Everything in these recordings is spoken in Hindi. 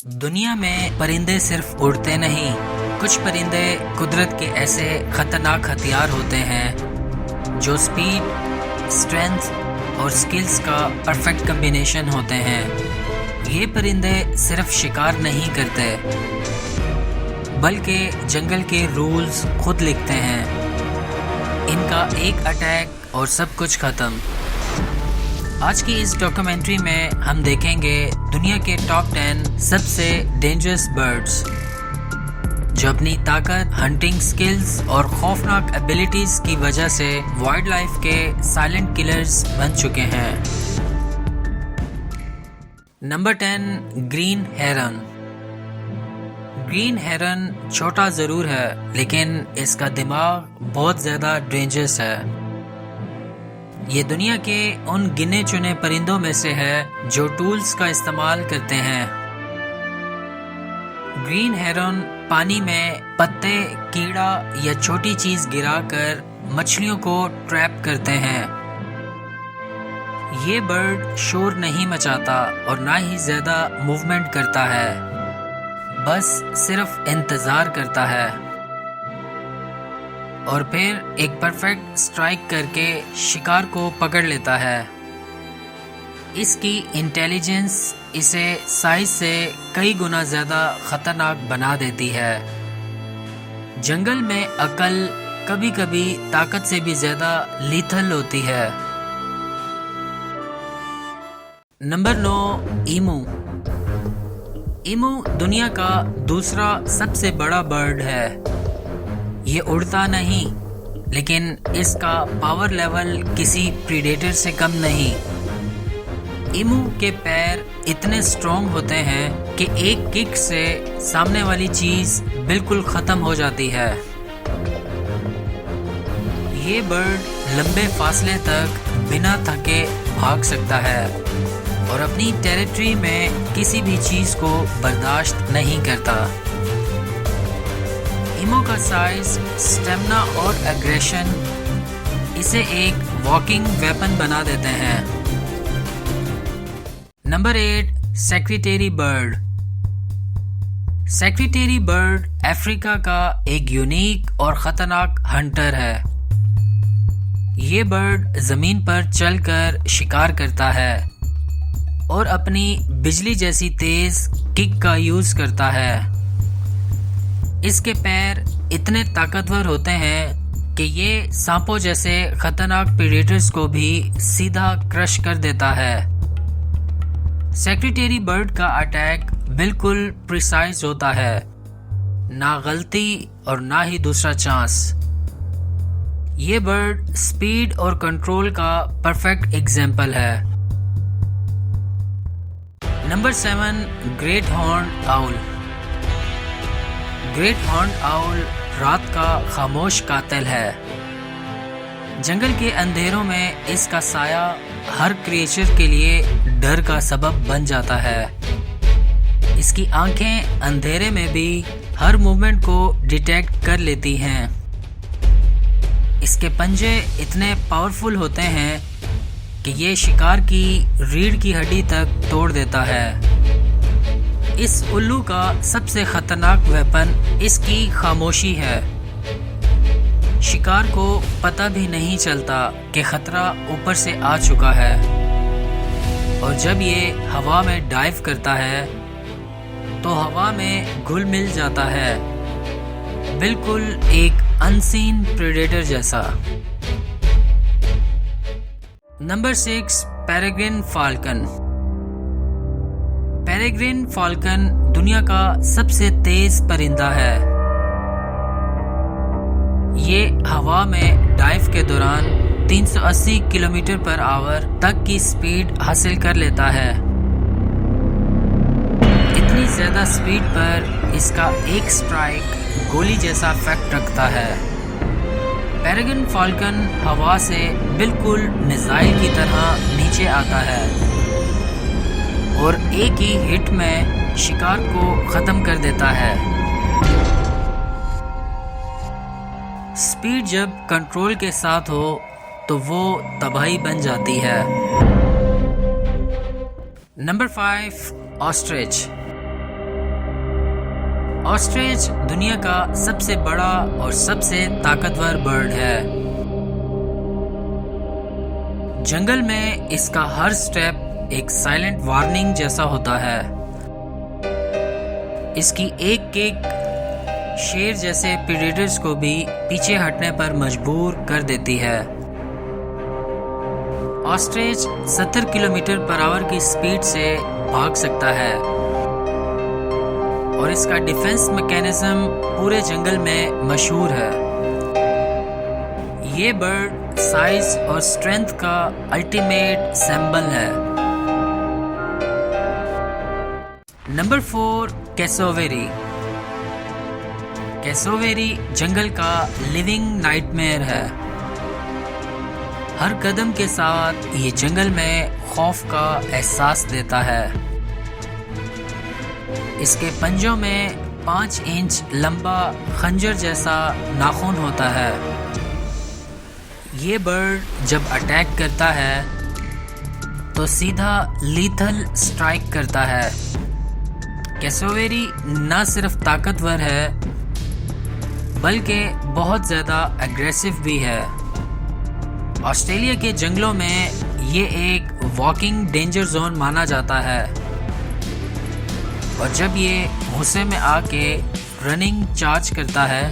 दुनिया में परिंदे सिर्फ उड़ते नहीं, कुछ परिंदे कुदरत के ऐसे खतरनाक हथियार होते हैं जो स्पीड, स्ट्रेंथ और स्किल्स का परफेक्ट कॉम्बिनेशन होते हैं। ये परिंदे सिर्फ शिकार नहीं करते, बल्कि जंगल के रूल्स खुद लिखते हैं। इनका एक अटैक और सब कुछ खत्म। आज की इस डॉक्यूमेंट्री में हम देखेंगे दुनिया के टॉप 10 सबसे डेंजरस बर्ड्स जो अपनी ताकत, हंटिंग स्किल्स और खौफनाक एबिलिटीज की वजह से वाइल्ड लाइफ के साइलेंट किलर्स बन चुके हैं। नंबर 10, ग्रीन हेरन। ग्रीन हेरन छोटा जरूर है, लेकिन इसका दिमाग बहुत ज्यादा डेंजरस है। ये दुनिया के उन गिने चुने परिंदों में से है जो टूल्स का इस्तेमाल करते हैं। ग्रीन हेरन पानी में पत्ते, कीड़ा या छोटी चीज गिराकर मछलियों को ट्रैप करते हैं। ये बर्ड शोर नहीं मचाता और ना ही ज्यादा मूवमेंट करता है, बस सिर्फ इंतजार करता है और फिर एक परफेक्ट स्ट्राइक करके शिकार को पकड़ लेता है। इसकी इंटेलिजेंस इसे साइज से कई गुना ज्यादा खतरनाक बना देती है। जंगल में अकल कभी कभी ताकत से भी ज्यादा लीथल होती है। नंबर 9, ईमू। ईमू दुनिया का दूसरा सबसे बड़ा बर्ड है। ये उड़ता नहीं, लेकिन इसका पावर लेवल किसी प्रीडेटर से कम नहीं। ईमू के पैर इतने स्ट्रॉन्ग होते हैं कि एक किक से सामने वाली चीज बिल्कुल खत्म हो जाती है। ये बर्ड लंबे फासले तक बिना थके भाग सकता है और अपनी टेरिटरी में किसी भी चीज को बर्दाश्त नहीं करता। ईमू का साइज, स्टेमिना और एग्रेशन इसे एक वॉकिंग वेपन बना देते हैं। Number 8, secretary bird. Secretary bird Africa का एक यूनिक और खतरनाक हंटर है। ये बर्ड जमीन पर चलकर शिकार करता है और अपनी बिजली जैसी तेज किक का यूज करता है। इसके पैर इतने ताकतवर होते हैं कि ये सांपों जैसे खतरनाक प्रेडेटर्स को भी सीधा क्रश कर देता है। सेक्रेटरी बर्ड का अटैक बिल्कुल प्रिसाइज होता है, ना गलती और ना ही दूसरा चांस। ये बर्ड स्पीड और कंट्रोल का परफेक्ट एग्जाम्पल है। Number 7, great horned owl. Great horned owl रात का खामोश कातिल है। जंगल के अंधेरों में इसका साया हर क्रिएचर के लिए डर का सबब बन जाता है। इसकी आंखें अंधेरे में भी हर मूवमेंट को डिटेक्ट कर लेती हैं। इसके पंजे इतने पावरफुल होते हैं कि ये शिकार की रीढ़ की हड्डी तक तोड़ देता है। इस उल्लू का सबसे खतरनाक वेपन इसकी खामोशी है। शिकार को पता भी नहीं चलता कि खतरा ऊपर से आ चुका है, और जब ये हवा में डाइव करता है तो हवा में घुल मिल जाता है, बिल्कुल एक अनसीन प्रेडेटर जैसा। Number 6, peregrine falcon. Peregrine falcon दुनिया का सबसे तेज परिंदा है। ये हवा में डाइव के दौरान 380 किलोमीटर पर आवर तक की स्पीड हासिल कर लेता है। इतनी ज्यादा स्पीड पर इसका एक स्ट्राइक गोली जैसा इफेक्ट रखता है। पेरेग्रिन फाल्कन हवा से बिल्कुल मिसाइल की तरह नीचे आता है और एक ही हिट में शिकार को खत्म कर देता है। स्पीड जब कंट्रोल के साथ हो तो वो तबाही बन जाती है। Number 5, ostrich. ऑस्ट्रिच दुनिया का सबसे बड़ा और सबसे ताकतवर बर्ड है। जंगल में इसका हर स्टेप एक साइलेंट वार्निंग जैसा होता है। इसकी एक किक शेर जैसे प्रेडेटर्स को भी पीछे हटने पर मजबूर कर देती है। ऑस्ट्रिच 70 किलोमीटर पर आवर की स्पीड से भाग सकता है और इसका डिफेंस मैकेनिज्म पूरे जंगल में मशहूर है। ये बर्ड साइज और स्ट्रेंथ का अल्टीमेट सिंबल है। Number 4, cassowary. कैसोवेरी जंगल का लिविंग नाइटमेयर है। हर कदम के साथ ये जंगल में खौफ का एहसास देता है। इसके पंजों में 5 इंच लंबा खंजर जैसा नाखून होता है। ये बर्ड जब अटैक करता है तो सीधा लीथल स्ट्राइक करता है। कैसोवेरी न सिर्फ ताकतवर है बल्कि बहुत ज़्यादा एग्रेसिव भी है। ऑस्ट्रेलिया के जंगलों में ये एक वॉकिंग डेंजर जोन माना जाता है और जब ये गुस्से में आके रनिंग चार्ज करता है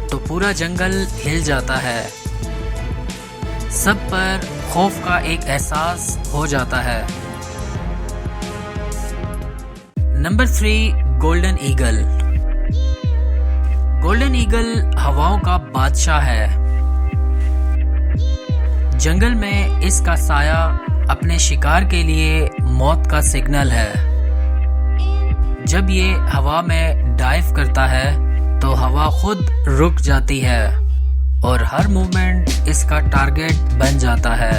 तो पूरा जंगल हिल जाता है। सब पर खौफ का एक एहसास हो जाता है। Number 3, golden eagle. Golden eagle हवाओं का बादशाह है। जंगल में इसका साया अपने शिकार के लिए मौत का सिग्नल है। जब ये हवा में डाइव करता है तो हवा खुद रुक जाती है और हर मूवमेंट इसका टारगेट बन जाता है।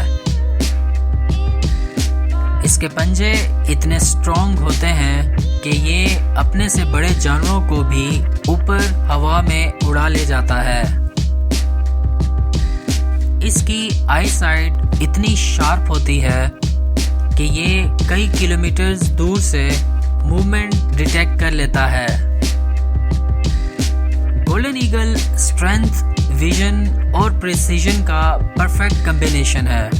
इसके पंजे इतने स्ट्रॉन्ग होते हैं कि ये अपने से बड़े जानवरों को भी ऊपर हवा में उड़ा ले जाता है। इसकी आई साइट इतनी शार्प होती है कि ये कई किलोमीटर दूर से मूवमेंट डिटेक्ट कर लेता है। गोल्डन ईगल स्ट्रेंथ, विजन और प्रिसीजन का परफेक्ट कॉम्बिनेशन है।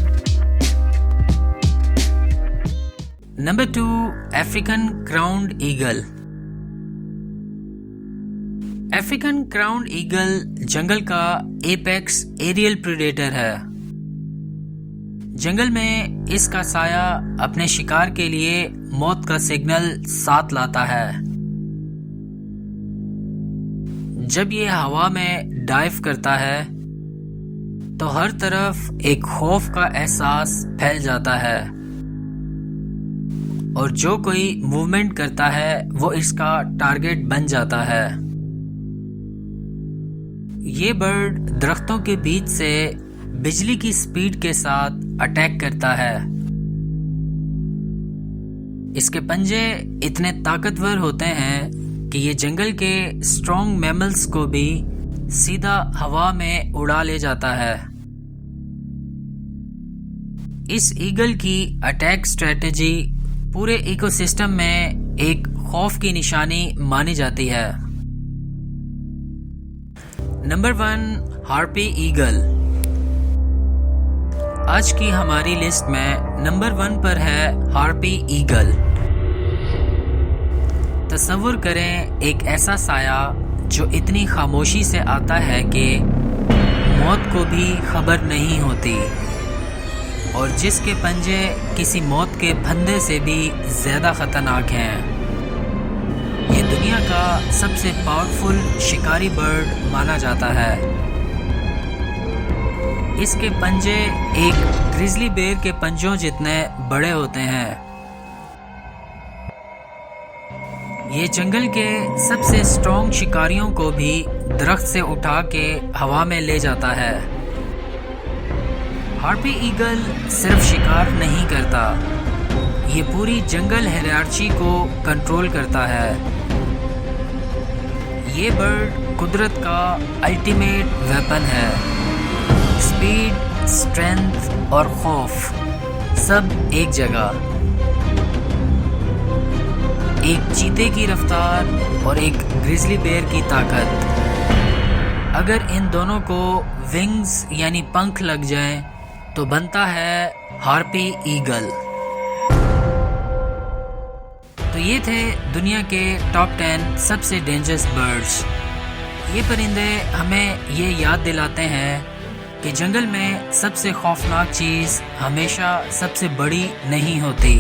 Number 2, African crowned eagle. African crowned eagle जंगल का एपेक्स एरियल प्रेडेटर है। जंगल में इसका साया अपने शिकार के लिए मौत का सिग्नल साथ लाता है। जब ये हवा में डाइव करता है तो हर तरफ एक खौफ का एहसास फैल जाता है और जो कोई मूवमेंट करता है वो इसका टारगेट बन जाता है। ये बर्ड दरख्तों के बीच से बिजली की स्पीड के साथ अटैक करता है। इसके पंजे इतने ताकतवर होते हैं कि ये जंगल के स्ट्रॉन्ग मैमल्स को भी सीधा हवा में उड़ा ले जाता है। इस ईगल की अटैक स्ट्रेटेजी पूरे इकोसिस्टम में एक खौफ की निशानी मानी जाती है। Number 1, harpy eagle. आज की हमारी लिस्ट में नंबर 1 पर है हार्पी ईगल। तसव्वुर करें एक ऐसा साया जो इतनी खामोशी से आता है कि मौत को भी खबर नहीं होती और जिसके पंजे किसी मौत के फंदे से भी ज़्यादा ख़तरनाक हैं। ये दुनिया का सबसे पावरफुल शिकारी बर्ड माना जाता है। इसके पंजे एक ग्रिजली बेर के पंजों जितने बड़े होते हैं। ये जंगल के सबसे स्ट्रॉन्ग शिकारियों को भी दरख्त से उठा के हवा में ले जाता है। हार्पी ईगल सिर्फ शिकार नहीं करता, ये पूरी जंगल हायरार्ची को कंट्रोल करता है। ये बर्ड कुदरत का अल्टीमेट वेपन है। स्पीड, स्ट्रेंथ और खौफ सब एक जगह। एक चीते की रफ्तार और एक ग्रिजली बेयर की ताकत। अगर इन दोनों को विंग्स यानी पंख लग जाएं तो बनता है हार्पी ईगल। तो ये थे दुनिया के टॉप 10 सबसे डेंजरस बर्ड्स। ये परिंदे हमें ये याद दिलाते हैं कि जंगल में सबसे खौफनाक चीज़ हमेशा सबसे बड़ी नहीं होती,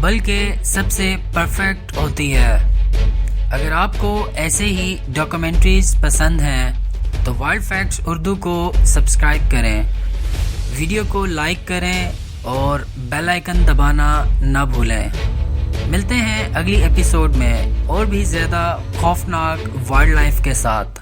बल्कि सबसे परफेक्ट होती है। अगर आपको ऐसे ही डॉक्यूमेंट्रीज पसंद हैं तो वाइल्ड फैक्ट्स उर्दू को सब्सक्राइब करें, वीडियो को लाइक करें और बेल आइकन दबाना ना भूलें। मिलते हैं अगली एपिसोड में और भी ज़्यादा खौफनाक वाइल्ड लाइफ के साथ।